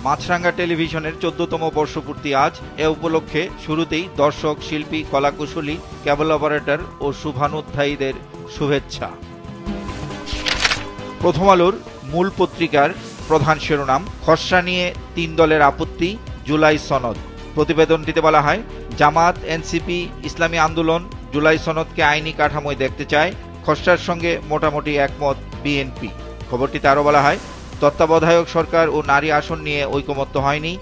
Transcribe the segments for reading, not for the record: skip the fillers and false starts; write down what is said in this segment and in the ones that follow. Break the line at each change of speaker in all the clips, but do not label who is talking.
মাছরাঙ্গা টেলিভিশনের 14তম বর্ষপূর্তি আজ। এ উপলক্ষে শুরুতেই দর্শক, শিল্পী, কলাকুশলী, কেবল অপারেটর ও শুভানুধ্যায়ীদের শুভেচ্ছা। প্রথম আলোর মূল পত্রিকার প্রধান শিরোনাম, খসড়া নিয়ে 3 দলের আপত্তি, জুলাই সনদ। প্রতিবেদনটিতে বলা হয়, জামাত, এনসিপি, ইসলামী আন্দোলন জুলাই সনদকে আইনি কাঠামোয় দেখতে চায়। খসড়ার সঙ্গে মোটামুটি একমত বিএনপি। খবরটিতে আরও বলা হয়, তত্ত্বাবধায়ক সরকার ও নারী আসন নিয়ে ঐকমত্য হয়নি,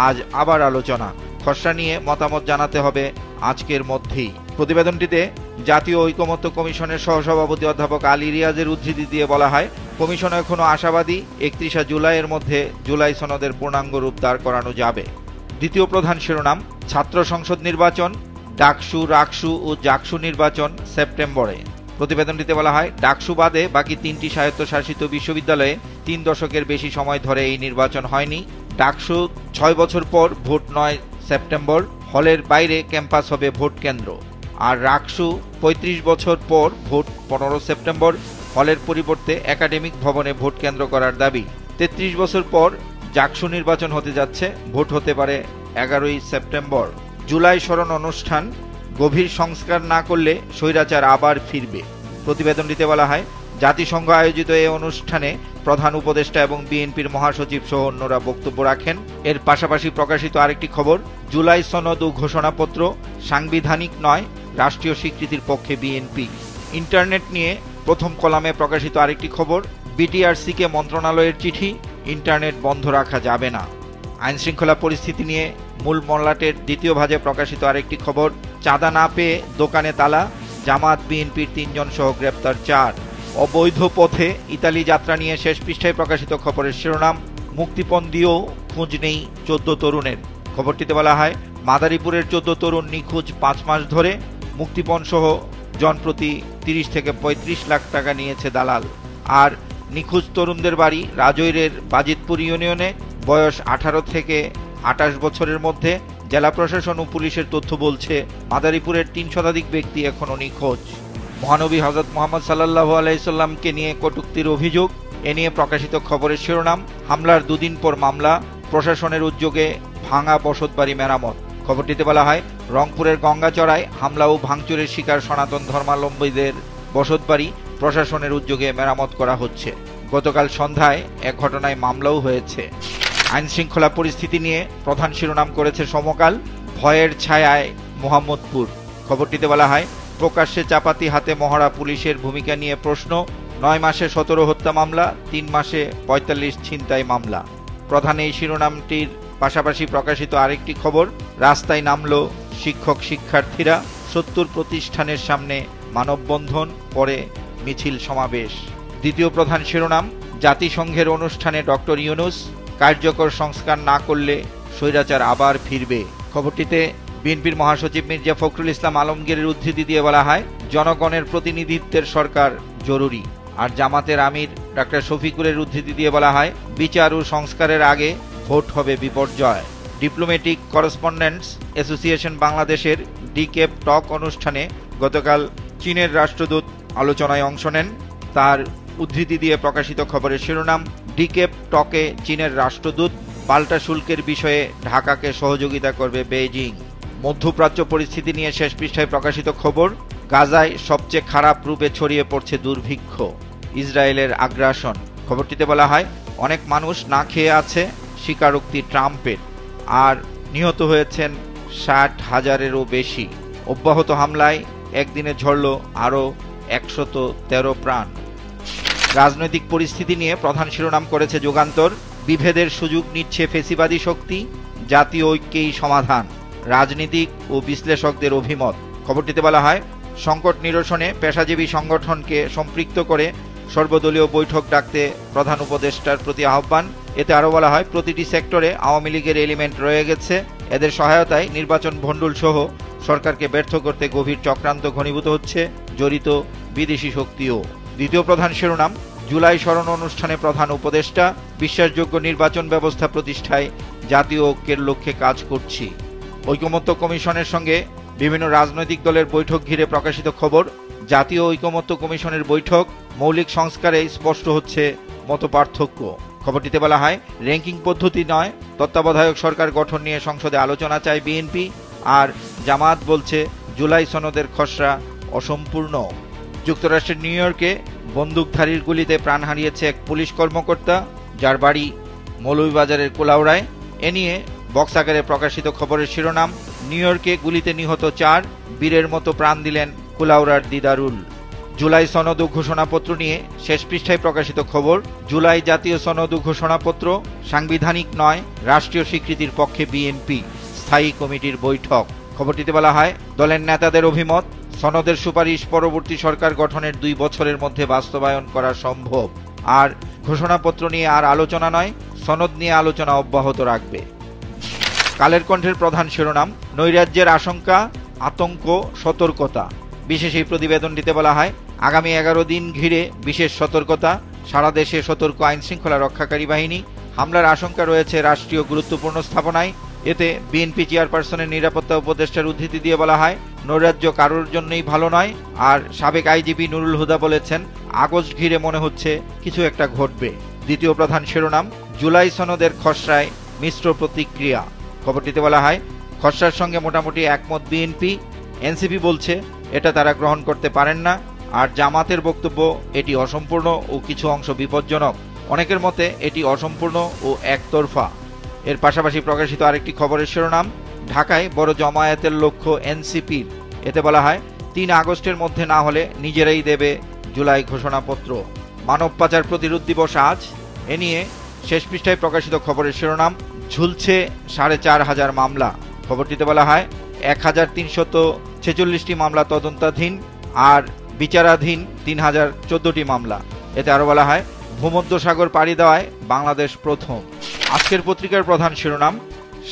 আজ আবার আলোচনা। খসড়া নিয়ে মতামত জানাতে হবে আজকের মধ্যেই। প্রতিবেদনটিতে জাতীয় ঐকমত্য কমিশনের সহসভাপতি অধ্যাপক আলী রিয়াজের উদ্ধৃতি দিয়ে বলা হয়, কমিশন এখনও আশাবাদী 31 জুলাইয়ের মধ্যে জুলাই সনদের পূর্ণাঙ্গ রূপ দাঁড় করানো যাবে। দ্বিতীয় প্রধান শিরোনাম, ছাত্র সংসদ নির্বাচন, ডাকসু, রাকসু ও জাকসু নির্বাচন সেপ্টেম্বরে। প্রতিবেদনটিতে বলা হয়, ডাকসু বাদে বাকি 3টি স্বায়ত্তশাসিত বিশ্ববিদ্যালয়ে 3 দশকের বেশি সময় ধরে এই নির্বাচন হয়নি। ডাকসু 6 বছর পর ভোট 9 সেপ্টেম্বর, হলের বাইরে ক্যাম্পাস হবে ভোট কেন্দ্র। আর রাকসু 35 বছর পর ভোট 15 সেপ্টেম্বর, হলের পরিবর্তে একাডেমিক ভবনে ভোট কেন্দ্র করার দাবি। 33 বছর পর জাকসু নির্বাচন হতে যাচ্ছে, ভোট হতে পারে 11 সেপ্টেম্বর। জুলাই স্মরণ অনুষ্ঠান, গভীর সংস্কার না করলে স্বৈরাচার আবার ফিরবে। প্রতিবেদনটিতে বলা হয়, জাতিসংঘ আয়োজিত এই অনুষ্ঠানে প্রধান উপদেষ্টা এবং বিএনপির মহাসচিব সহ অন্যরা বক্তব্য রাখেন। এর পাশাপাশি প্রকাশিত আরেকটি খবর, জুলাই সনদ ও ঘোষণাপত্র সাংবিধানিক নয়, রাষ্ট্রীয় স্বীকৃতির পক্ষে বিএনপি। ইন্টারনেট নিয়ে প্রথম কলামে প্রকাশিত আরেকটি খবর, বিটিআরসিকে মন্ত্রণালয়ের চিঠি, ইন্টারনেট বন্ধ রাখা যাবে না। আইন শৃঙ্খলা পরিস্থিতি নিয়ে মূল মলাটের দ্বিতীয় ভাজে প্রকাশিত আরেকটি খবর, চাঁদা না পেয়ে দোকানে তালা, জামাত বিএনপির 3 জন সহ গ্রেপ্তার 4। অবৈধ পথে ইতালি যাত্রা নিয়ে শেষ পৃষ্ঠায় প্রকাশিত খবরের শিরোনাম, মুক্তিপণ দিয়েও খোঁজ নেই 14 তরুণের। খবরটিতে বলা হয়, মাদারীপুরের 14 তরুণ নিখোঁজ 5 মাস ধরে, মুক্তিপণ সহ জনপ্রতি 30 থেকে 35 লাখ টাকা নিয়েছে দালাল। আর নিখোঁজ তরুণদের বাড়ি রাজৈরের বাজিতপুর ইউনিয়নে, বয়স 18 থেকে 28 বছরের মধ্যে। জেলা প্রশাসন ও পুলিশের তথ্য বলছে, মাদারীপুরের 3 শতাধিক ব্যক্তি এখনও নিখোঁজ। মহানবী হযরত মুহাম্মদ সাল্লাল্লাহু আলাইহি সাল্লামকে নিয়ে কটূক্তির অভিযোগ, এ নিয়ে প্রকাশিত খবরের শিরোনাম, হামলার 2 দিন পর মামলা, প্রশাসনের উদ্যোগে ভাঙা বসতবাড়ি মেরামত। খবরটিতে বলা হয়, রংপুরের গঙ্গাচড়ায় হামলা ও ভাঙচুরের শিকার সনাতন ধর্মাবলম্বীদের বসতবাড়ি প্রশাসনের উদ্যোগে মেরামত করা হচ্ছে। গতকাল সন্ধ্যায় এক ঘটনায় মামলাও হয়েছে। আইন শৃঙ্খলা পরিস্থিতি নিয়ে প্রধান শিরোনাম করেছে সমকাল, ভয়ের ছায়ায় মোহাম্মদপুর। খবরটিতে বলা হয়, প্রকাশ্যে চাপাতি হাতে মহড়া পুলিশের ভূমিকা নিয়ে প্রশ্ন, 9 মাসে 17 হত্যা মামলা, 3 মাসে 45 ছিনতাই মামলা। প্রধান এই শিরোনামটির পাশাপাশি প্রকাশিত আরেকটি খবর, রাস্তায় নামল শিক্ষক শিক্ষার্থীরা, 70 প্রতিষ্ঠানের সামনে মানববন্ধন, পরে মিছিল সমাবেশ। দ্বিতীয় প্রধান শিরোনাম, জাতিসংঘের অনুষ্ঠানে ডক্টর ইউনূস, কার্যকর সংস্কার না করলে স্বৈরাচার আবার ফিরবে। খবরটিতে বিএনপির মহাসচিব মির্জা ফখরুল ইসলাম আলমগীরের উদ্ধৃতি দিয়ে বলা হয়, জনগণের প্রতিনিধিত্বের সরকার জরুরি। আর জামাতের আমির ডাক্তার শফিকুরের উদ্ধৃতি দিয়ে বলা হয়, বিচার ও সংস্কারের আগে ভোট হবে বিপর্যয়। ডিপ্লোম্যাটিক করেসপন্ডেন্টস অ্যাসোসিয়েশন বাংলাদেশের ডিকেপ টক অনুষ্ঠানে গতকাল চীনের রাষ্ট্রদূত আলোচনায় অংশ নেন। তার উদ্ধৃতি দিয়ে প্রকাশিত খবরের শিরোনাম, ডিকেপ টকে চীনের রাষ্ট্রদূত, পাল্টা শুল্কের বিষয়ে ঢাকাকে সহযোগিতা করবে বেইজিং। মধ্যপ্রাচ্য পরিস্থিতি নিয়ে শেষ পৃষ্ঠায় প্রকাশিত খবর, গাজায় সবচেয়ে খারাপ রূপে ছড়িয়ে পড়ছে দুর্ভিক্ষ, ইসরায়েলের আগ্রাসন। খবরটিতে বলা হয়, অনেক মানুষ না খেয়ে আছে, স্বীকারোক্তি ট্রাম্পের। আর নিহত হয়েছেন 60,000-এরও বেশি। অব্যাহত হামলায় একদিনে ঝরল আরও 113 প্রাণ। রাজনৈতিক পরিস্থিতি নিয়ে প্রধান শিরোনাম করেছে যুগান্তর, বিভেদের সুযোগ নিচ্ছে ফেসিবাদী শক্তি, জাতীয় ঐক্যেই সমাধান, রাজনীতিক ও বিশ্লেষকদের অভিমত। খবরটিতে বলা হয়, সংকট নিরসনে পেশাজীবী সংগঠনকে সম্পৃক্ত করে সর্বদলীয় বৈঠক ডাকতে প্রধান উপদেষ্টার প্রতি আহ্বান। এতে আরও বলা হয়, প্রতিটি সেক্টরে আওয়ামী লীগের এলিমেন্ট রয়ে গেছে, এদের সহায়তায় নির্বাচন ভণ্ডুল সহ সরকারকে ব্যর্থ করতে গভীর চক্রান্ত ঘনীভূত হচ্ছে, জড়িত বিদেশি শক্তিও। দ্বিতীয় প্রধান শিরোনাম, জুলাই স্মরণ অনুষ্ঠানে প্রধান উপদেষ্টা, বিশ্বাসযোগ্য নির্বাচন ব্যবস্থা প্রতিষ্ঠায় জাতীয় ঐক্যের লক্ষ্যে কাজ করছি। ঐকমত্য কমিশনের সঙ্গে বিভিন্ন রাজনৈতিক দলের বৈঠক ঘিরে প্রকাশিত খবর, জাতীয় ঐকমত্য কমিশনের বৈঠক, মৌলিক সংস্কারে স্পষ্ট হচ্ছে মতপার্থক্য। খবরটিতে বলা হয়, র্যাঙ্কিং পদ্ধতি নয়, তত্ত্বাবধায়ক সরকার গঠন নিয়ে সংসদে আলোচনা চায় বিএনপি, আর জামাত বলছে জুলাই সনদের খসড়া অসম্পূর্ণ। যুক্তরাষ্ট্রের নিউ ইয়র্কে বন্দুকধারীর গুলিতে প্রাণ হারিয়েছে এক পুলিশ কর্মকর্তা, যার বাড়ি মৌলভীবাজারের কুলাউড়ায়। এ নিয়ে বক্স আকারে প্রকাশিত খবরের শিরোনাম, নিউ ইয়র্কে গুলিতে নিহত 4, বীরের মতো প্রাণ দিলেন কুলাউড়ার দিদারুল। জুলাই সনদ ও ঘোষণাপত্র নিয়ে শেষ পৃষ্ঠায় প্রকাশিত খবর, জুলাই জাতীয় সনদ ও ঘোষণাপত্র সাংবিধানিক নয়, রাষ্ট্রীয় স্বীকৃতির পক্ষে বিএনপি, স্থায়ী কমিটির বৈঠক। খবরটিতে বলা হয়, দলের নেতাদের অভিমত, সনদের সুপারিশ পরবর্তী সরকার গঠনের 2 বছরের মধ্যে বাস্তবায়ন করা সম্ভব, আর ঘোষণাপত্র নিয়ে আর আলোচনা নয়, সনদ নিয়ে আলোচনা অব্যাহত রাখবে। কালের কণ্ঠের প্রধান শিরোনাম, নৈরাজ্যের আশঙ্কা, আতঙ্ক, সতর্কতা। বিশেষ এই প্রতিবেদনটিতে বলা হয়, আগামী 11 দিন ঘিরে বিশেষ সতর্কতা, সারা দেশে সতর্ক আইন শৃঙ্খলা রক্ষাকারী বাহিনী। হামলার আশঙ্কা রয়েছে রাষ্ট্রীয় গুরুত্বপূর্ণ স্থাপনায়। এতে বিএনপি চেয়ারপারসনের নিরাপত্তা উপদেষ্টার উদ্ধৃতি দিয়ে বলা হয়, নৈরাজ্য কারোর জন্যই ভালো নয়। আর সাবেক আইজিপি নুরুল হুদা বলেছেন, আগস্ট ঘিরে মনে হচ্ছে কিছু একটা ঘটবে। দ্বিতীয় প্রধান শিরোনাম, জুলাই সনদের খসড়ায় মিশ্র প্রতিক্রিয়া। খবরটিতে বলা হয়, খসড়ার সঙ্গে মোটামুটি একমত বিএনপি, এনসিপি বলছে এটা তারা গ্রহণ করতে পারেন না, আর জামাতের বক্তব্য এটি অসম্পূর্ণ ও কিছু অংশ বিপজ্জনক। অনেকের মতে এটি অসম্পূর্ণ ও একতরফা। এর পাশাপাশি প্রকাশিত আরেকটি খবরের শিরোনাম, ঢাকায় বড় জমায়েতের লক্ষ্য এনসিপির। এতে বলা হয়, 3 আগস্টের মধ্যে না হলে নিজেরাই দেবে জুলাই ঘোষণাপত্র। মানব পাচার প্রতিরোধ দিবস আজ। এ নিয়ে শেষ পৃষ্ঠায় প্রকাশিত খবরের শিরোনাম, ঝুলছে 4500 মামলা। খবরটিতে বলা হয়, 1346টি মামলা তদন্তাধীন, আর বিচারাধীন 3014টি মামলা। এতে আরো বলা হয়, ভূমধ্যসাগর পাড়ি দেওয়ায় বাংলাদেশ প্রথম। আজকের পত্রিকার প্রধান শিরোনাম,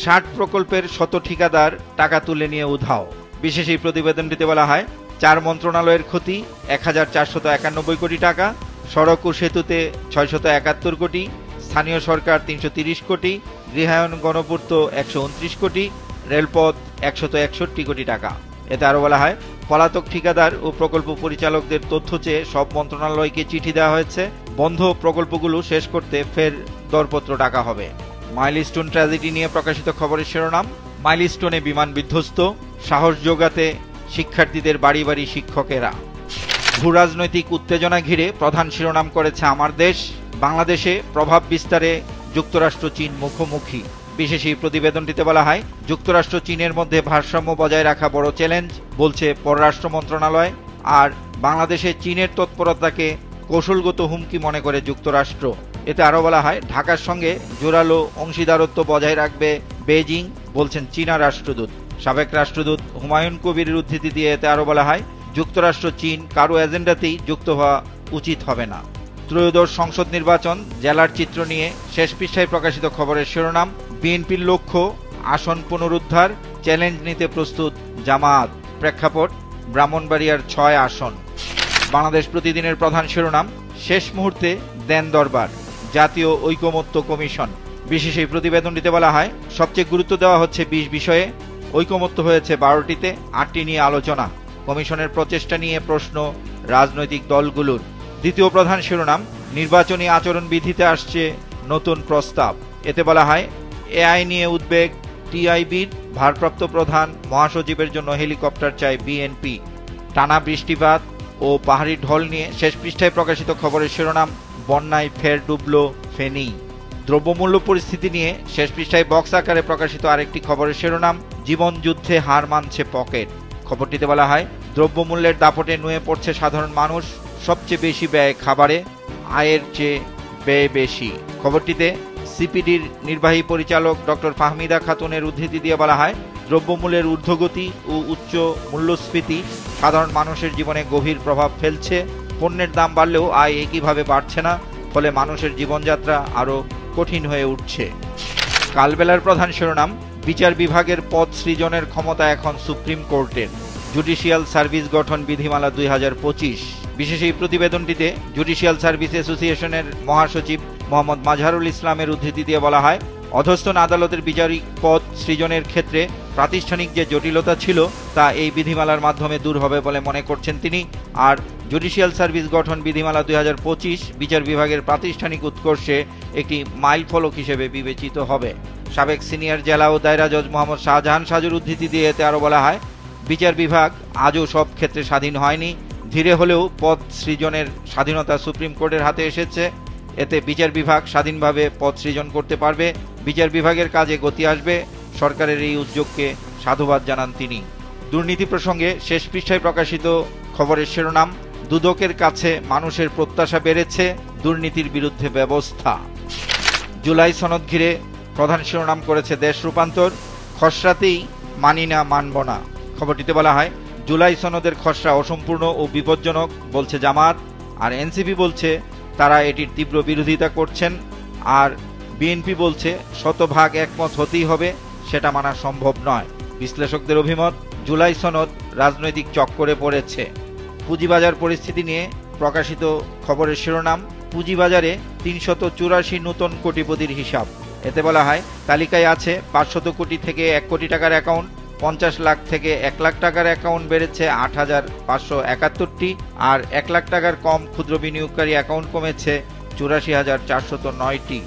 60 প্রকল্পের 100 ঠিকাদার টাকা তুলে নিয়ে উধাও। বিশেষ এই প্রতিবেদনটিতে বলা হয়, 4 মন্ত্রণালয়ের ক্ষতি 1491 কোটি টাকা, সড়ক ও সেতুতে 671 কোটি, স্থানীয় সরকার 330 কোটি, গৃহায়ন গণপূর্ত 129 কোটি, রেলপথ 161 কোটি টাকা। এতে আরো বলা হয়, পলাতক ঠিকাদার ও প্রকল্প পরিচালকদের তথ্য চেয়ে সব মন্ত্রণালয়কে চিঠি দেওয়া হয়েছে। বন্ধ প্রকল্পগুলো শেষ করতে ফের দরপত্র ডাকা হবে। মাইলস্টোন ট্র্যাজেডি নিয়ে প্রকাশিত খবরের শিরোনাম, মাইলস্টোনে বিমান বিধ্বস্ত, সাহস যোগাতে শিক্ষার্থীদের বাড়ি বাড়ি শিক্ষকেরা। ভূরাজনৈতিক উত্তেজনা ঘিরে প্রধান শিরোনাম করেছে আমার দেশ। বাংলাদেশে প্রভাব বিস্তারে যুক্তরাষ্ট্র চীন মুখোমুখি। বিশেষ এই প্রতিবেদনটিতে বলা হয়, যুক্তরাষ্ট্র চীনের মধ্যে ভারসাম্য বজায় রাখা বড় চ্যালেঞ্জ, বলছে পররাষ্ট্র মন্ত্রণালয়। আর বাংলাদেশে চীনের তৎপরতাকে কৌশলগত হুমকি মনে করে যুক্তরাষ্ট্র। এতে আরো বলা হয়, ঢাকার সঙ্গে জোরালো অংশীদারত্ব বজায় রাখবে বেইজিং, বলছেন চীনা রাষ্ট্রদূত। সাবেক রাষ্ট্রদূত হুমায়ুন কবিরের উদ্ধৃতি দিয়ে এতে আরো বলা হয়, যুক্তরাষ্ট্র চীন কারো এজেন্ডাতেই যুক্ত হওয়া উচিত হবে না। ত্রয়োদশ সংসদ নির্বাচন, জেলার চিত্র নিয়ে শেষ পৃষ্ঠায় প্রকাশিত খবরের শিরোনাম, বিএনপির লক্ষ্য আসন পুনরুদ্ধার, চ্যালেঞ্জ নিতে প্রস্তুত জামাত। প্রেক্ষাপট, ব্রাহ্মণবাড়িয়ার 6 আসন। বাংলাদেশ প্রতিদিনের প্রধান শিরোনাম, শেষ মুহূর্তে দেন দরবার, জাতীয় ঐকমত্য কমিশন। বিশেষ এই প্রতিবেদনটিতে বলা হয়, সবচেয়ে গুরুত্ব দেওয়া হচ্ছে 20 বিষয়ে, ঐকমত্য হয়েছে 12টিতে, 8টি নিয়ে আলোচনা। কমিশনের প্রচেষ্টা নিয়ে প্রশ্ন রাজনৈতিক দলগুলোর। দ্বিতীয় প্রধান শিরোনাম, নির্বাচনী আচরণবিধিতে আসছে নতুন প্রস্তাব। এতে বলা হয়, এআই নিয়ে উদ্বেগ টিআইবির, ভারপ্রাপ্ত প্রধান মহাসচিবের জন্য হেলিকপ্টার চায় বিএনপি। টানা বৃষ্টিপাত ও পাহাড়ি ঢল নিয়ে শেষ পৃষ্ঠায় প্রকাশিত খবরের শিরোনাম, বন্যায় ফের ডুবল ফেনী। দ্রব্যমূল্য পরিস্থিতি নিয়ে শেষ পৃষ্ঠায় বক্স আকারে প্রকাশিত আরেকটি খবরের শিরোনাম, জীবন যুদ্ধে হার মানছে পকেট। খবরটিতে বলা হয়, দ্রব্যমূল্যের দাপটে নুয়ে পড়ছে সাধারণ মানুষ, সবচেয়ে বেশি ব্যয় খাবারে, আয়ের চেয়ে ব্যয় বেশি। খবরটিতে সিপিডির নির্বাহী পরিচালক ডক্টর ফাহমিদা খাতুনের উদ্ধৃতি দিয়ে বলা হয়, দ্রব্যমূল্যের ঊর্ধ্বগতি ও উচ্চ মূল্যস্ফীতি সাধারণ মানুষের জীবনে গভীর প্রভাব ফেলছে। পণ্যের দাম বাড়লেও আয় একইভাবে বাড়ছে না, ফলে মানুষের জীবনযাত্রা আরও কঠিন হয়ে উঠছে। কালবেলার প্রধান শিরোনাম, বিচার বিভাগের পদ সৃজনের ক্ষমতা এখন সুপ্রিম কোর্টের, জুডিশিয়াল সার্ভিস গঠন বিধিমালা 2025। বিশেষ এই প্রতিবেদনটিতে জুডিশিয়াল সার্ভিস অ্যাসোসিয়েশনের মহাসচিব মোহাম্মদ মাজহারুল ইসলামের উদ্ধৃতি দিয়ে বলা হয়, অধস্তন আদালতের বিচারিক পদ সৃজনের ক্ষেত্রে প্রাতিষ্ঠানিক যে জটিলতা ছিল তা এই বিধিমালার মাধ্যমে দূর হবে বলে মনে করছেন তিনি। আর জুডিশিয়াল সার্ভিস গঠন বিধিমালা 2025 বিচার বিভাগের প্রাতিষ্ঠানিক উৎকর্ষে একটি মাইলফলক হিসেবে বিবেচিত হবে। সাবেক সিনিয়র জেলা ও দায়রা জজ মোহাম্মদ শাহজাহান সাজুর উদ্ধৃতি দিয়ে এতে আরও বলা হয়, বিচার বিভাগ আজও সব ক্ষেত্রে স্বাধীন হয়নি। ধীরে হলেও পদ সৃজনের স্বাধীনতা সুপ্রিম কোর্টের হাতে এসেছে। এতে বিচার বিভাগ স্বাধীনভাবে পদ সৃজন করতে পারবে, বিচার বিভাগের কাজে গতি আসবে। সরকারের এই উদ্যোগকে সাধুবাদ জানান তিনি। দুর্নীতি প্রসঙ্গে শেষ পৃষ্ঠায় প্রকাশিত খবরের শিরোনাম, দুদকের কাছে মানুষের প্রত্যাশা বেড়েছে, দুর্নীতির বিরুদ্ধে ব্যবস্থা। জুলাই সনদ ঘিরে প্রধান শিরোনাম করেছে দেশ রূপান্তর, খসড়াতেই মানি না মানব না। খবরটিতে বলা হয়, জুলাই সনদের খসড়া অসম্পূর্ণ ও বিপজ্জনক বলছে জামাত, আর এনসিপি বলছে তারা এটির তীব্র বিরোধিতা করছেন, আর বিএনপি বলছে শতভাগ একমত হতেই হবে, সেটা মানা সম্ভব নয়। বিশ্লেষকদের অভিমত, জুলাই সনদ রাজনৈতিক চক্করে পড়েছে। পুঁজিবাজার পরিস্থিতি নিয়ে প্রকাশিত খবরের শিরোনাম, পুঁজিবাজারে ৩৮৪ নতুন কোটিপতির হিসাব। এতে বলা হয়, তালিকায় আছে ৫০০ কোটি থেকে ১ কোটি টাকার অ্যাকাউন্ট, ৫০ লাখ থেকে ১ লাখ টাকার অ্যাকাউন্ট বেড়েছে ৮৫৭১টি, আর ১ লাখ টাকার কম ক্ষুদ্র বিনিয়োগকারী অ্যাকাউন্ট কমেছে ৮৪৪০৯টি।